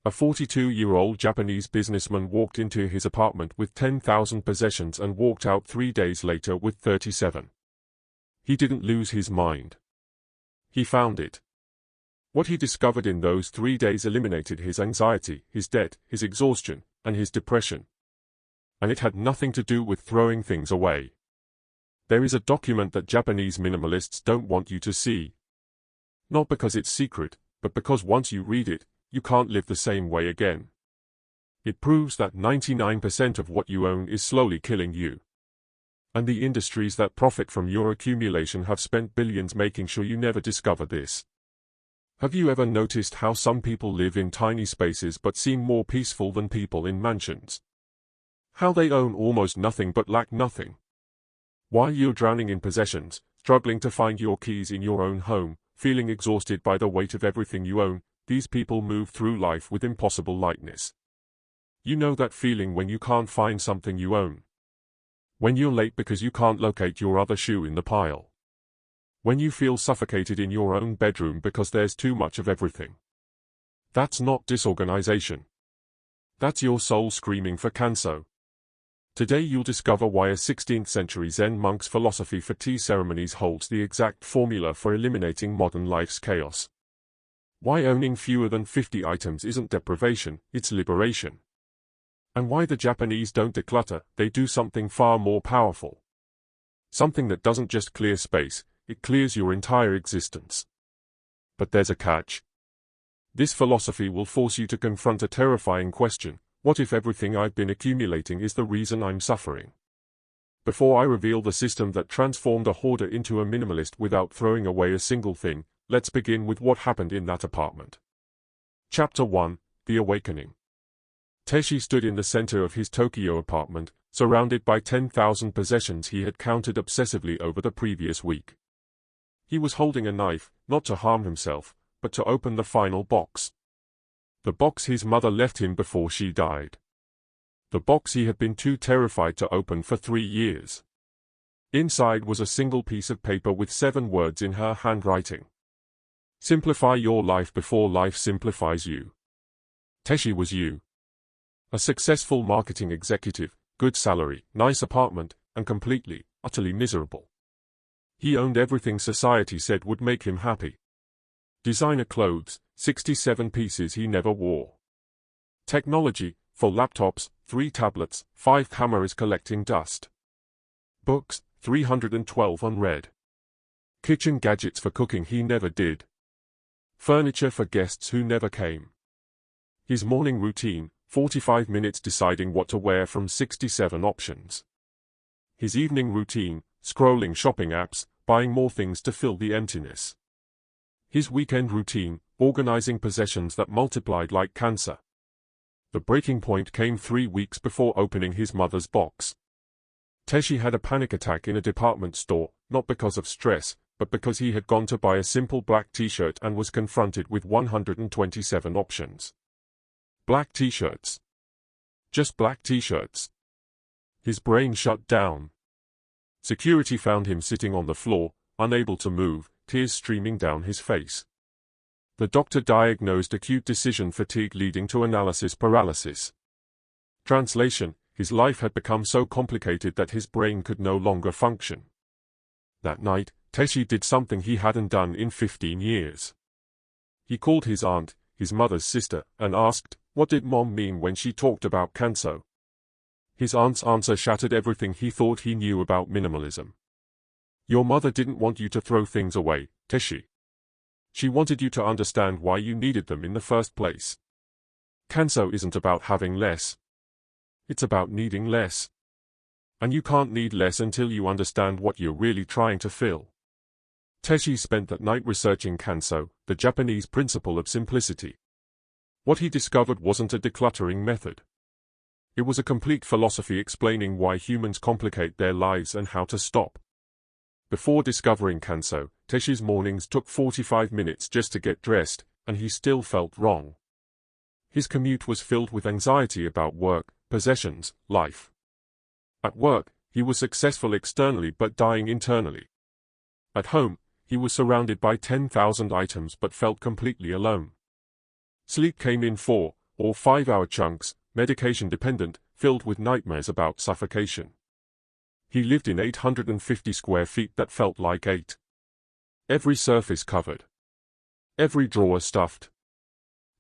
A 42-year-old Japanese businessman walked into his apartment with 10,000 possessions and walked out 3 days later with 37. He didn't lose his mind. He found it. What he discovered in those 3 days eliminated his anxiety, his debt, his exhaustion, and his depression. And it had nothing to do with throwing things away. There is a document that Japanese minimalists don't want you to see. Not because it's secret, but because once you read it, you can't live the same way again. It proves that 99% of what you own is slowly killing you. And the industries that profit from your accumulation have spent billions making sure you never discover this. Have you ever noticed how some people live in tiny spaces but seem more peaceful than people in mansions? How they own almost nothing but lack nothing. While you're drowning in possessions, struggling to find your keys in your own home, feeling exhausted by the weight of everything you own, these people move through life with impossible lightness. You know that feeling when you can't find something you own. When you're late because you can't locate your other shoe in the pile. When you feel suffocated in your own bedroom because there's too much of everything. That's not disorganization. That's your soul screaming for kanso. Today you'll discover why a 16th century Zen monk's philosophy for tea ceremonies holds the exact formula for eliminating modern life's chaos. Why owning fewer than 50 items isn't deprivation, it's liberation. And why the Japanese don't declutter, they do something far more powerful. Something that doesn't just clear space, it clears your entire existence. But there's a catch. This philosophy will force you to confront a terrifying question: what if everything I've been accumulating is the reason I'm suffering? Before I reveal the system that transformed a hoarder into a minimalist without throwing away a single thing, let's begin with what happened in that apartment. Chapter 1: The Awakening. Teshi stood in the center of his Tokyo apartment, surrounded by 10,000 possessions he had counted obsessively over the previous week. He was holding a knife, not to harm himself, but to open the final box. The box his mother left him before she died. The box he had been too terrified to open for 3 years. Inside was a single piece of paper with 7 words in her handwriting. Simplify your life before life simplifies you. Teshi was you. A successful marketing executive, good salary, nice apartment, and completely, utterly miserable. He owned everything society said would make him happy. Designer clothes, 67 pieces he never wore. Technology, 4 laptops, 3 tablets, 5 cameras collecting dust. Books, 312 unread. Kitchen gadgets for cooking he never did. Furniture for guests who never came. His morning routine, 45 minutes deciding what to wear from 67 options. His evening routine, scrolling shopping apps, buying more things to fill the emptiness. His weekend routine, organizing possessions that multiplied like cancer. The breaking point came 3 weeks before opening his mother's box. Teshi had a panic attack in a department store, not because of stress, but because he had gone to buy a simple black t-shirt and was confronted with 127 options. Black t-shirts. Just black t-shirts. His brain shut down. Security found him sitting on the floor, unable to move, tears streaming down his face. The doctor diagnosed acute decision fatigue leading to analysis paralysis. Translation: his life had become so complicated that his brain could no longer function. That night, Teshi did something he hadn't done in 15 years. He called his aunt, his mother's sister, and asked, what did Mom mean when she talked about kanso? His aunt's answer shattered everything he thought he knew about minimalism. Your mother didn't want you to throw things away, Teshi. She wanted you to understand why you needed them in the first place. Kanso isn't about having less. It's about needing less. And you can't need less until you understand what you're really trying to fill. Teshi spent that night researching kanso, the Japanese principle of simplicity. What he discovered wasn't a decluttering method. It was a complete philosophy explaining why humans complicate their lives and how to stop. Before discovering kanso, Teshi's mornings took 45 minutes just to get dressed, and he still felt wrong. His commute was filled with anxiety about work, possessions, life. At work, he was successful externally but dying internally. At home, he was surrounded by 10,000 items but felt completely alone. Sleep came in 4, or 5-hour chunks, medication-dependent, filled with nightmares about suffocation. He lived in 850 square feet that felt like 8. Every surface covered. Every drawer stuffed.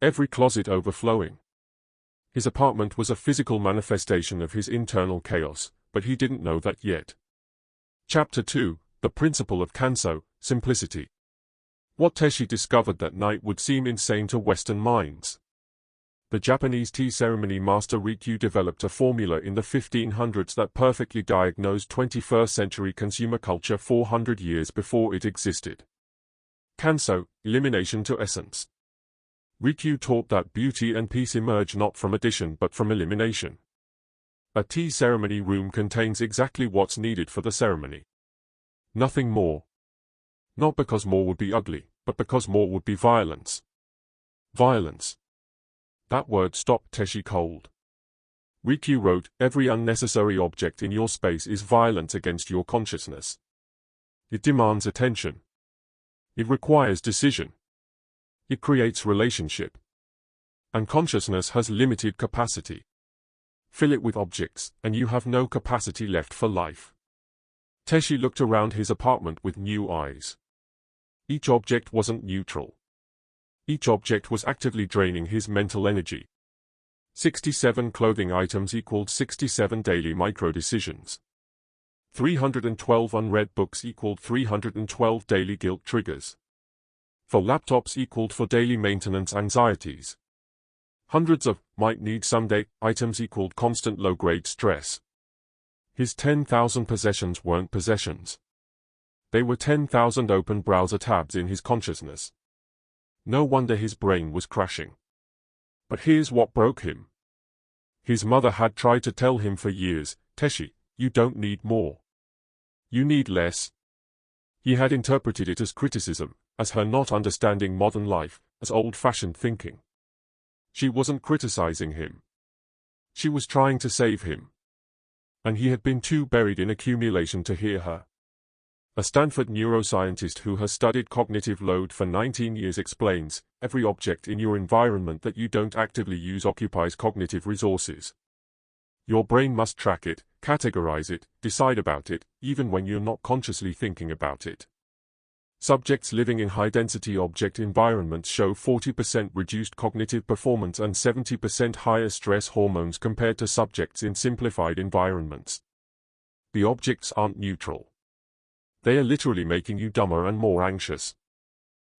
Every closet overflowing. His apartment was a physical manifestation of his internal chaos, but he didn't know that yet. Chapter 2, The Principle of Kanso, Simplicity. What Teshi discovered that night would seem insane to Western minds. The Japanese tea ceremony master Rikyu developed a formula in the 1500s that perfectly diagnosed 21st century consumer culture 400 years before it existed. Kanso, elimination to essence. Rikyu taught that beauty and peace emerge not from addition but from elimination. A tea ceremony room contains exactly what's needed for the ceremony. Nothing more. Not because more would be ugly, but because more would be violence. Violence. That word stopped Teshi cold. Rikyu wrote, every unnecessary object in your space is violence against your consciousness. It demands attention. It requires decision. It creates relationship. And consciousness has limited capacity. Fill it with objects, and you have no capacity left for life. Teshi looked around his apartment with new eyes. Each object wasn't neutral. Each object was actively draining his mental energy. 67 clothing items equaled 67 daily micro-decisions. 312 unread books equaled 312 daily guilt triggers. 4 laptops equaled 4 daily maintenance anxieties. Hundreds of might need someday items equaled constant low-grade stress. His 10,000 possessions weren't possessions. They were 10,000 open browser tabs in his consciousness. No wonder his brain was crashing. But here's what broke him. His mother had tried to tell him for years, Teshi, you don't need more. You need less. He had interpreted it as criticism, as her not understanding modern life, as old-fashioned thinking. She wasn't criticizing him. She was trying to save him. And he had been too buried in accumulation to hear her. A Stanford neuroscientist who has studied cognitive load for 19 years explains, every object in your environment that you don't actively use occupies cognitive resources. Your brain must track it, categorize it, decide about it, even when you're not consciously thinking about it. Subjects living in high-density object environments show 40% reduced cognitive performance and 70% higher stress hormones compared to subjects in simplified environments. The objects aren't neutral. They are literally making you dumber and more anxious.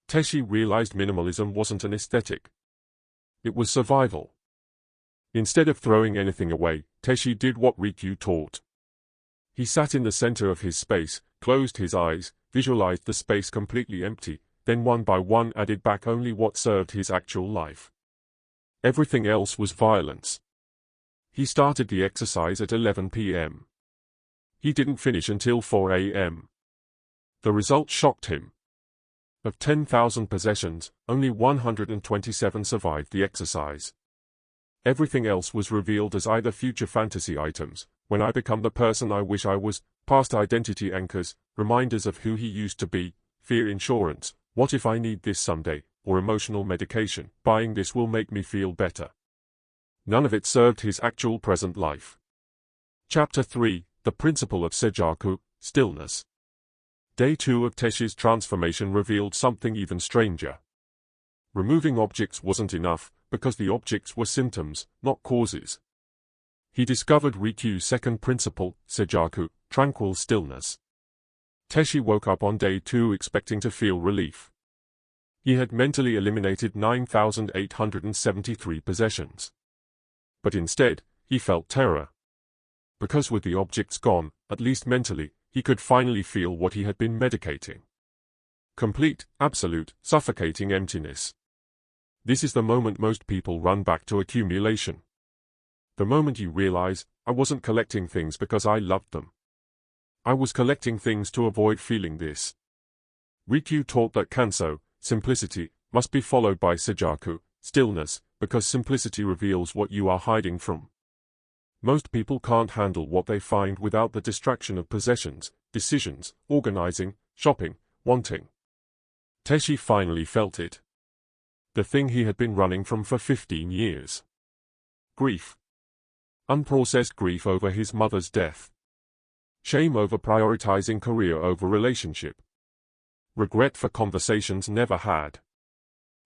Teshi realized minimalism wasn't an aesthetic. It was survival. Instead of throwing anything away, Teshi did what Rikyu taught. He sat in the center of his space, closed his eyes, visualized the space completely empty, then one by one added back only what served his actual life. Everything else was violence. He started the exercise at 11 p.m. He didn't finish until 4 a.m. The result shocked him. Of 10,000 possessions, only 127 survived the exercise. Everything else was revealed as either future fantasy items, when I become the person I wish I was, past identity anchors, reminders of who he used to be, fear insurance, what if I need this someday, or emotional medication, buying this will make me feel better. None of it served his actual present life. Chapter 3, The Principle of Seijaku, Stillness. Day 2 of Teshi's transformation revealed something even stranger. Removing objects wasn't enough, because the objects were symptoms, not causes. He discovered Rikyu's second principle, Seijaku, tranquil stillness. Teshi woke up on day 2 expecting to feel relief. He had mentally eliminated 9,873 possessions. But instead, he felt terror. Because with the objects gone, at least mentally, he could finally feel what he had been medicating. Complete, absolute, suffocating emptiness. This is the moment most people run back to accumulation. The moment you realize, I wasn't collecting things because I loved them. I was collecting things to avoid feeling this. Rikyu taught that Kanso, simplicity, must be followed by Seijaku, stillness, because simplicity reveals what you are hiding from. Most people can't handle what they find without the distraction of possessions, decisions, organizing, shopping, wanting. Teshi finally felt it. The thing he had been running from for 15 years. Grief. Unprocessed grief over his mother's death. Shame over prioritizing career over relationship. Regret for conversations never had.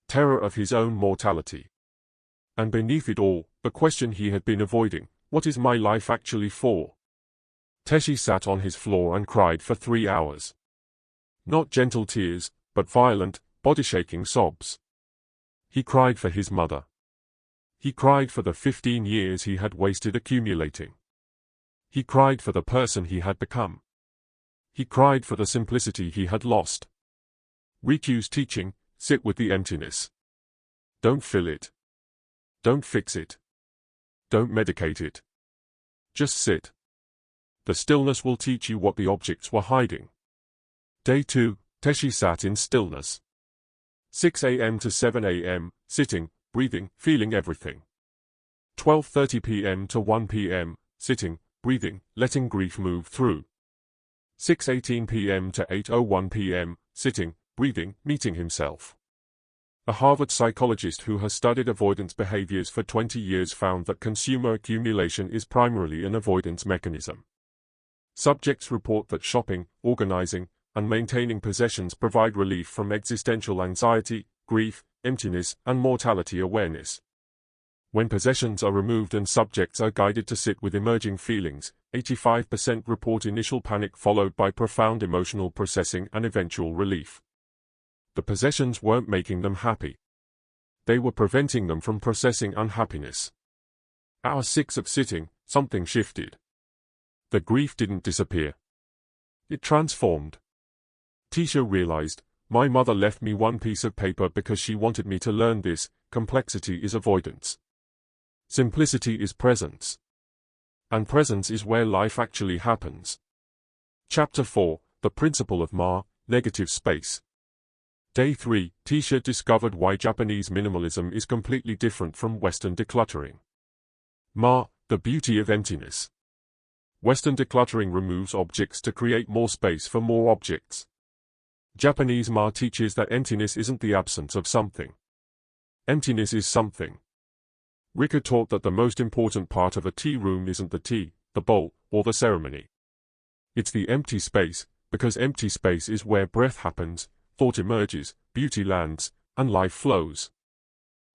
Terror of his own mortality. And beneath it all, the question he had been avoiding, what is my life actually for? Teshi sat on his floor and cried for 3 hours. Not gentle tears, but violent, body-shaking sobs. He cried for his mother. He cried for the 15 years he had wasted accumulating. He cried for the person he had become. He cried for the simplicity he had lost. Riku's teaching, sit with the emptiness. Don't fill it. Don't fix it. Don't medicate it. Just sit. The stillness will teach you what the objects were hiding. Day 2, Teshi sat in stillness. 6 a.m. to 7 a.m., sitting, breathing, feeling everything. 12:30 p.m. to 1 p.m., sitting, breathing, letting grief move through. 6:18 p.m. to 8:01 p.m., sitting, breathing, meeting himself. A Harvard psychologist who has studied avoidance behaviors for 20 years found that consumer accumulation is primarily an avoidance mechanism. Subjects report that shopping, organizing, and maintaining possessions provide relief from existential anxiety, grief, emptiness, and mortality awareness. When possessions are removed and subjects are guided to sit with emerging feelings, 85% report initial panic followed by profound emotional processing and eventual relief. The possessions weren't making them happy. They were preventing them from processing unhappiness. Hour 6 of sitting, something shifted. The grief didn't disappear. It transformed. Tisha realized, my mother left me one piece of paper because she wanted me to learn this: complexity is avoidance. Simplicity is presence. And presence is where life actually happens. Chapter 4, The Principle of Ma, Negative Space. Day 3, Tisha discovered why Japanese minimalism is completely different from Western decluttering. Ma, the beauty of emptiness. Western decluttering removes objects to create more space for more objects. Japanese Ma teaches that emptiness isn't the absence of something. Emptiness is something. Rika taught that the most important part of a tea room isn't the tea, the bowl, or the ceremony. It's the empty space, because empty space is where breath happens, thought emerges, beauty lands, and life flows.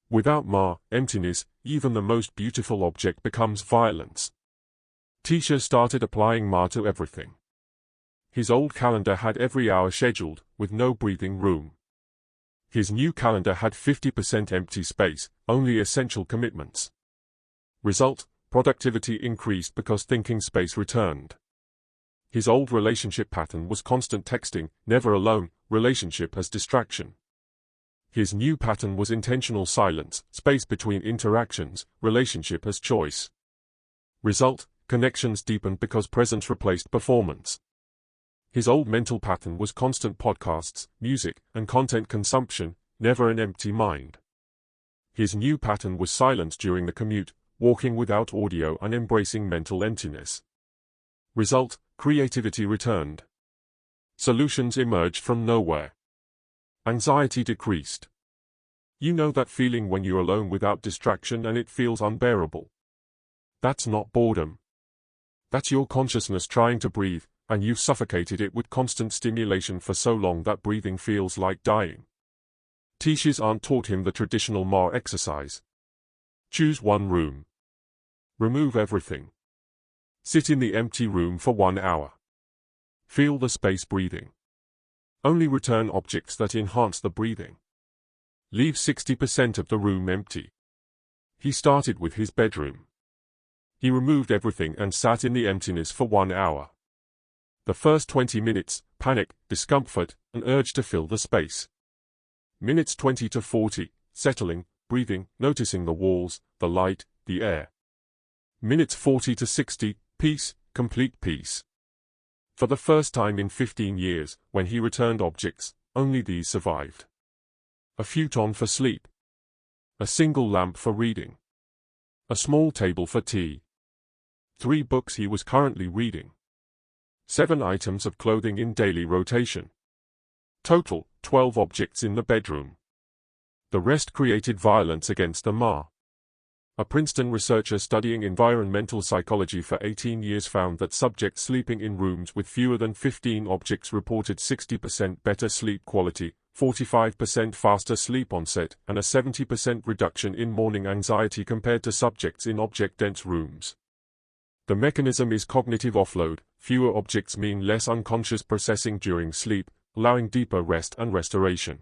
Without Ma, emptiness, even the most beautiful object becomes violence. Tisha started applying Ma to everything. His old calendar had every hour scheduled, with no breathing room. His new calendar had 50% empty space, only essential commitments. Result: productivity increased because thinking space returned. His old relationship pattern was constant texting, never alone, relationship as distraction. His new pattern was intentional silence, space between interactions, relationship as choice. Result: connections deepened because presence replaced performance. His old mental pattern was constant podcasts, music, and content consumption, never an empty mind. His new pattern was silence during the commute, walking without audio and embracing mental emptiness. Result: creativity returned. Solutions emerged from nowhere. Anxiety decreased. You know that feeling when you're alone without distraction and it feels unbearable. That's not boredom. That's your consciousness trying to breathe, and you've suffocated it with constant stimulation for so long that breathing feels like dying. Tisha's aunt taught him the traditional Ma exercise. Choose one room. Remove everything. Sit in the empty room for 1 hour. Feel the space breathing. Only return objects that enhance the breathing. Leave 60% of the room empty. He started with his bedroom. He removed everything and sat in the emptiness for 1 hour. The first 20 minutes, panic, discomfort, an urge to fill the space. Minutes 20 to 40, settling, breathing, noticing the walls, the light, the air. Minutes 40 to 60, peace, complete peace. For the first time in 15 years, when he returned objects, only these survived. A futon for sleep. A single lamp for reading. A small table for tea. 3 books he was currently reading. 7 items of clothing in daily rotation. Total, 12 objects in the bedroom. The rest created violence against the Ma. A Princeton researcher studying environmental psychology for 18 years found that subjects sleeping in rooms with fewer than 15 objects reported 60% better sleep quality, 45% faster sleep onset, and a 70% reduction in morning anxiety compared to subjects in object-dense rooms. The mechanism is cognitive offload. Fewer objects mean less unconscious processing during sleep, allowing deeper rest and restoration.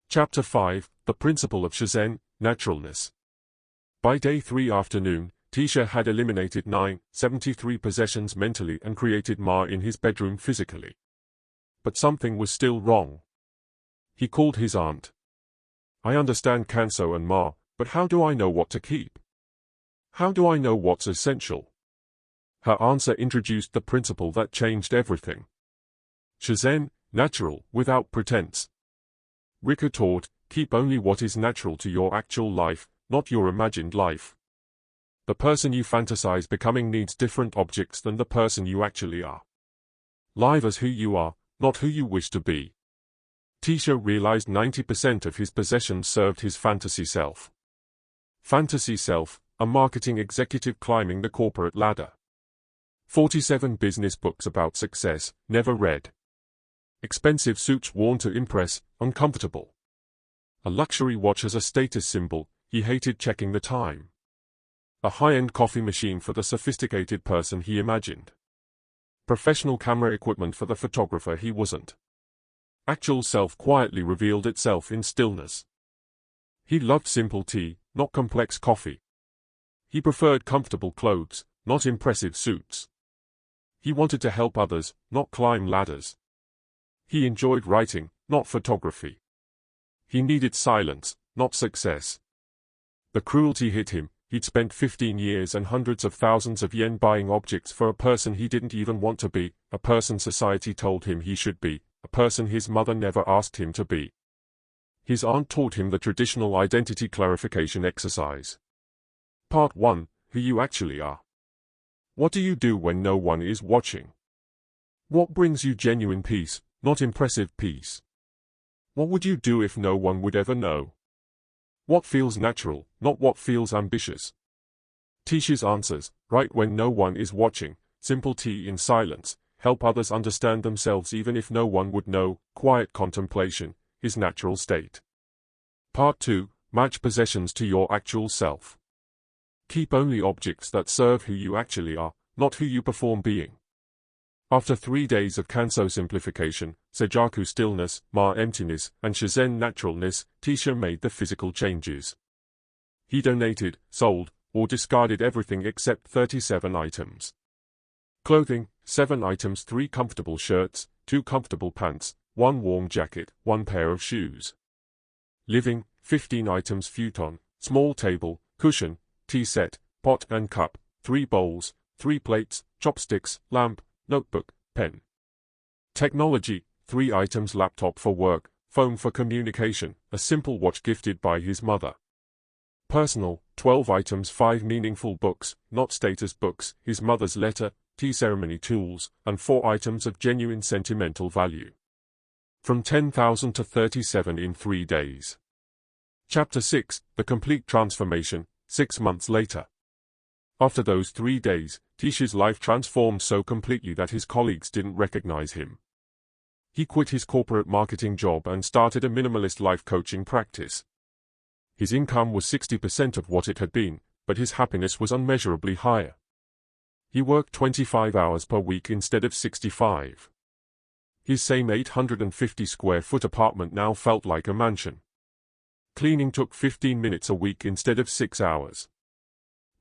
Chapter 5, The Principle of Shizen, Naturalness. By day 3 afternoon, Tisha had eliminated 73 possessions mentally and created Ma in his bedroom physically. But something was still wrong. He called his aunt. "I understand Kanso and Ma, but how do I know what to keep? How do I know what's essential?" Her answer introduced the principle that changed everything. Shizen, natural, without pretense. Rika taught, keep only what is natural to your actual life, not your imagined life. The person you fantasize becoming needs different objects than the person you actually are. Live as who you are, not who you wish to be. Tisha realized 90% of his possessions served his fantasy self. Fantasy self, a marketing executive climbing the corporate ladder. 47 business books about success, never read. Expensive suits worn to impress, uncomfortable. A luxury watch as a status symbol, he hated checking the time. A high-end coffee machine for the sophisticated person he imagined. Professional camera equipment for the photographer he wasn't. Actual self quietly revealed itself in stillness. He loved simple tea, not complex coffee. He preferred comfortable clothes, not impressive suits. He wanted to help others, not climb ladders. He enjoyed writing, not photography. He needed silence, not success. The cruelty hit him. He'd spent 15 years and hundreds of thousands of yen buying objects for a person he didn't even want to be, a person society told him he should be, a person his mother never asked him to be. His aunt taught him the traditional identity clarification exercise. Part 1, Who you actually are. What do you do when no one is watching? What brings you genuine peace, not impressive peace? What would you do if no one would ever know? What feels natural, not what feels ambitious? Tisha's answers, right when no one is watching, simple tea in silence, help others understand themselves even if no one would know, quiet contemplation, his natural state. Part 2, Match possessions to your actual self. Keep only objects that serve who you actually are, not who you perform being. After 3 days of Kanso simplification, Seijaku stillness, Ma emptiness, and Shizen naturalness, Tisha made the physical changes. He donated, sold, or discarded everything except 37 items. Clothing, 7 items, 3 comfortable shirts, 2 comfortable pants, 1 warm jacket, 1 pair of shoes. Living, 15 items, futon, small table, cushion, tea set, pot and cup, 3 bowls, 3 plates, chopsticks, lamp, notebook, pen. Technology, 3 items, laptop for work, phone for communication, a simple watch gifted by his mother. Personal, 12 items, 5 meaningful books, not status books, his mother's letter, tea ceremony tools, and 4 items of genuine sentimental value. From 10,000 to 37 in 3 days. Chapter 6, The Complete Transformation, 6 months later. After those 3 days, Tisha's life transformed so completely that his colleagues didn't recognize him. He quit his corporate marketing job and started a minimalist life coaching practice. His income was 60% of what it had been, but his happiness was unmeasurably higher. He worked 25 hours per week instead of 65. His same 850 square foot apartment now felt like a mansion. Cleaning took 15 minutes a week instead of 6 hours.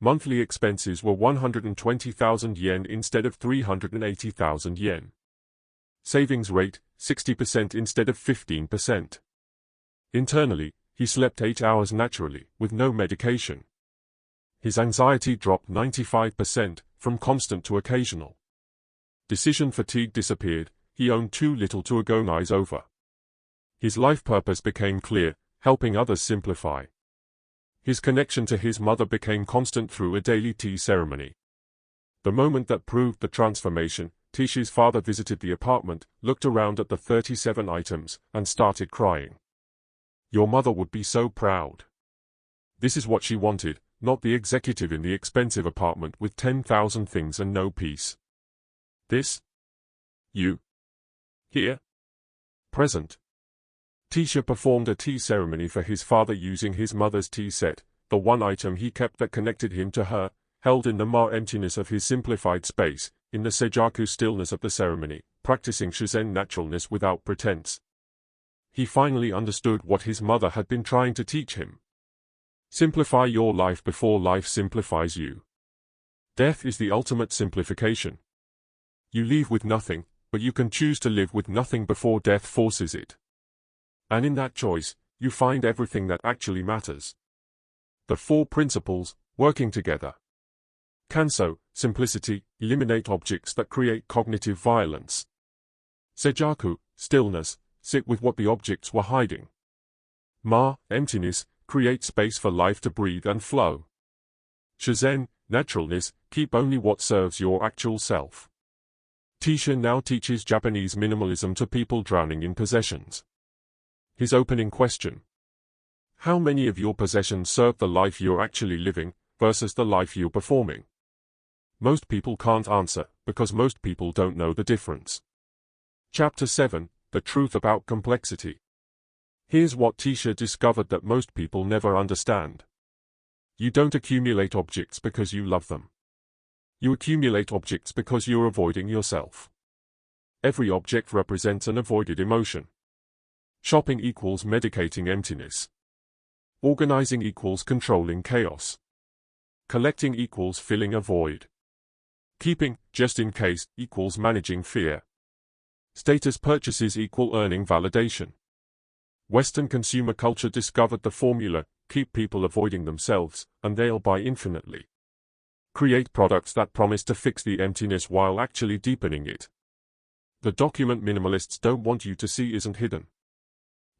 Monthly expenses were 120,000 yen instead of 380,000 yen. Savings rate, 60% instead of 15%. Internally, he slept 8 hours naturally, with no medication. His anxiety dropped 95%, from constant to occasional. Decision fatigue disappeared, he owned too little to agonize over. His life purpose became clear, helping others simplify. His connection to his mother became constant through a daily tea ceremony. The moment that proved the transformation, Tisha's father visited the apartment, looked around at the 37 items, and started crying. Your mother would be so proud. This is what she wanted, not the executive in the expensive apartment with 10,000 things and no peace. This? You? Here? Present. Tisha performed a tea ceremony for his father using his mother's tea set, the one item he kept that connected him to her, held in the emptiness of his simplified space, in the Sejaku stillness of the ceremony, practicing Shizen naturalness without pretense. He finally understood what his mother had been trying to teach him. Simplify your life before life simplifies you. Death is the ultimate simplification. You leave with nothing, but you can choose to live with nothing before death forces it. And in that choice, you find everything that actually matters. The 4 principles, working together. Kanso, simplicity, eliminate objects that create cognitive violence. Sejaku, stillness, sit with what the objects were hiding. Emptiness, create space for life to breathe and flow. Shizen, naturalness, keep only what serves your actual self. Tisha now teaches Japanese minimalism to people drowning in possessions. His opening question. How many of your possessions serve the life you're actually living, versus the life you're performing? Most people can't answer, because most people don't know the difference. Chapter 7, The Truth About Complexity. Here's what Tisha discovered that most people never understand. You don't accumulate objects because you love them. You accumulate objects because you're avoiding yourself. Every object represents an avoided emotion. Shopping equals medicating emptiness. Organizing equals controlling chaos. Collecting equals filling a void. Keeping, just in case, equals managing fear. Status purchases equal earning validation. Western consumer culture discovered the formula, keep people avoiding themselves, and they'll buy infinitely. Create products that promise to fix the emptiness while actually deepening it. The document minimalists don't want you to see isn't hidden.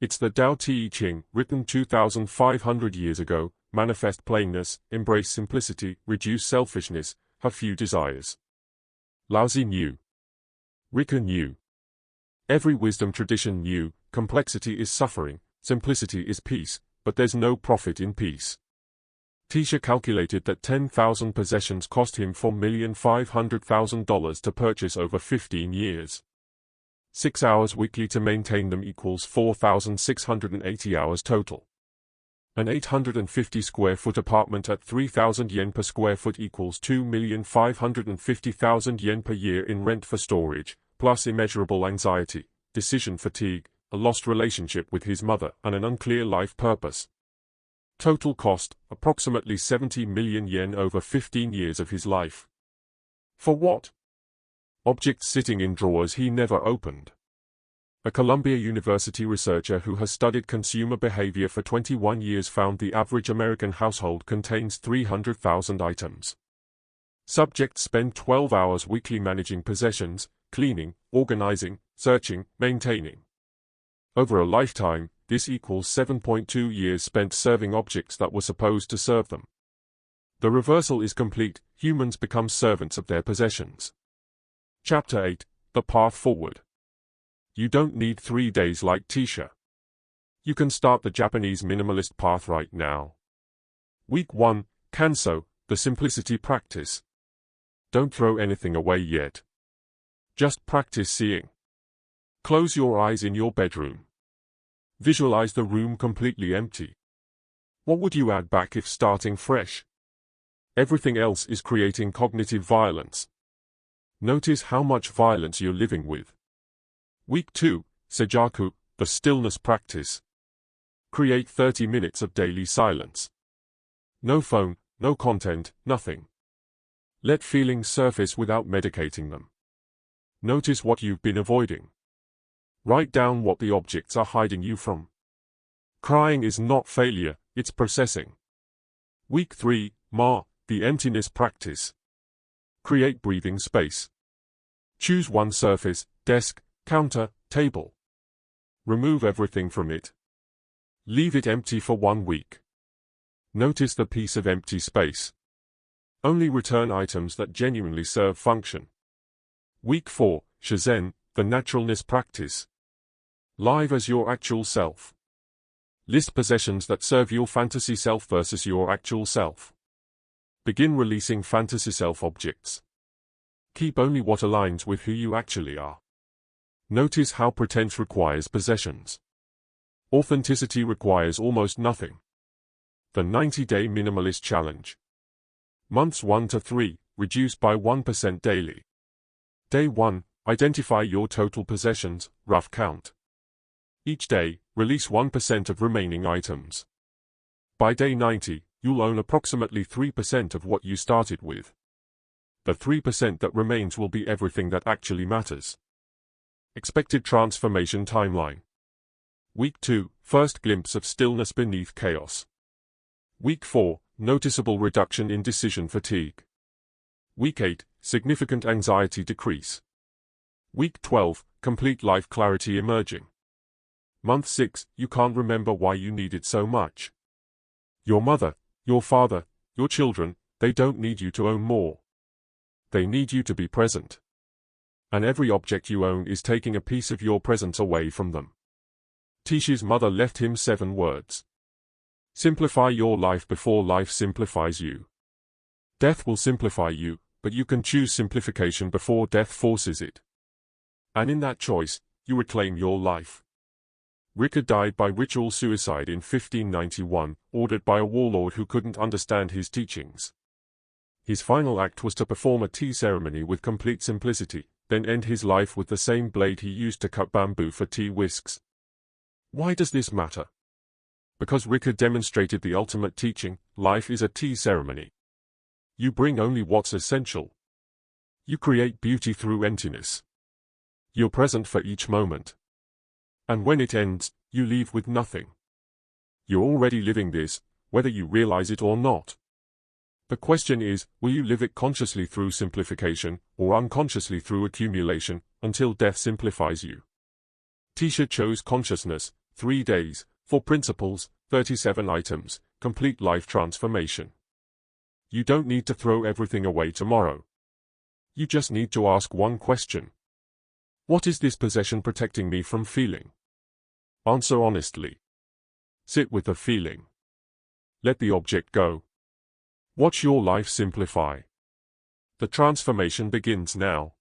It's the Tao Te Ching, written 2,500 years ago, manifest plainness, embrace simplicity, reduce selfishness, have few desires. Laozi knew. Rika knew. Every wisdom tradition knew, complexity is suffering, simplicity is peace, but there's no profit in peace. Tisha calculated that 10,000 possessions cost him $4,500,000 to purchase over 15 years. 6 hours weekly to maintain them equals 4,680 hours total. An 850 square foot apartment at 3,000 yen per square foot equals 2,550,000 yen per year in rent for storage, plus immeasurable anxiety, decision fatigue, a lost relationship with his mother, and an unclear life purpose. Total cost, approximately 70 million yen over 15 years of his life. For what? Objects sitting in drawers he never opened. A Columbia University researcher who has studied consumer behavior for 21 years found the average American household contains 300,000 items. Subjects spend 12 hours weekly managing possessions, cleaning, organizing, searching, maintaining. Over a lifetime, this equals 7.2 years spent serving objects that were supposed to serve them. The reversal is complete, humans become servants of their possessions. Chapter 8, The Path Forward. You don't need 3 days like Tisha. You can start the Japanese minimalist path right now. Week 1, Kanso, the simplicity practice. Don't throw anything away yet. Just practice seeing. Close your eyes in your bedroom. Visualize the room completely empty. What would you add back if starting fresh? Everything else is creating cognitive violence. Notice how much violence you're living with. Week 2, Sejaku, the stillness practice. Create 30 minutes of daily silence. No phone, no content, nothing. Let feelings surface without medicating them. Notice what you've been avoiding. Write down what the objects are hiding you from. Crying is not failure, it's processing. Week 3, the emptiness practice. Create breathing space. Choose one surface, desk, counter, table. Remove everything from it. Leave it empty for 1 week. Notice the piece of empty space. Only return items that genuinely serve function. Week 4, Shizen, the naturalness practice. Live as your actual self. List possessions that serve your fantasy self versus your actual self. Begin releasing fantasy self objects. Keep only what aligns with who you actually are. Notice how pretense requires possessions. Authenticity requires almost nothing. The 90-Day Minimalist Challenge. Months 1 to 3, reduce by 1% daily. Day 1, identify your total possessions, rough count. Each day, release 1% of remaining items. By day 90, you'll own approximately 3% of what you started with. The 3% that remains will be everything that actually matters. Expected transformation timeline. Week 2, first glimpse of stillness beneath chaos. Week 4, noticeable reduction in decision fatigue. Week 8, significant anxiety decrease. Week 12, complete life clarity emerging. Month 6, you can't remember why you need it so much. Your mother, your father, your children, they don't need you to own more. They need you to be present. And every object you own is taking a piece of your presence away from them. Tisha's mother left him 7 words. Simplify your life before life simplifies you. Death will simplify you, but you can choose simplification before death forces it. And in that choice, you reclaim your life. Rickard died by ritual suicide in 1591, ordered by a warlord who couldn't understand his teachings. His final act was to perform a tea ceremony with complete simplicity, then end his life with the same blade he used to cut bamboo for tea whisks. Why does this matter? Because Rickard demonstrated the ultimate teaching: life is a tea ceremony. You bring only what's essential. You create beauty through emptiness. You're present for each moment. And when it ends, you leave with nothing. You're already living this, whether you realize it or not. The question is, will you live it consciously through simplification, or unconsciously through accumulation, until death simplifies you? Tisha chose consciousness, 3 days, 4 principles, 37 items, complete life transformation. You don't need to throw everything away tomorrow. You just need to ask one question. What is this possession protecting me from feeling? Answer honestly. Sit with the feeling. Let the object go. Watch your life simplify. The transformation begins now.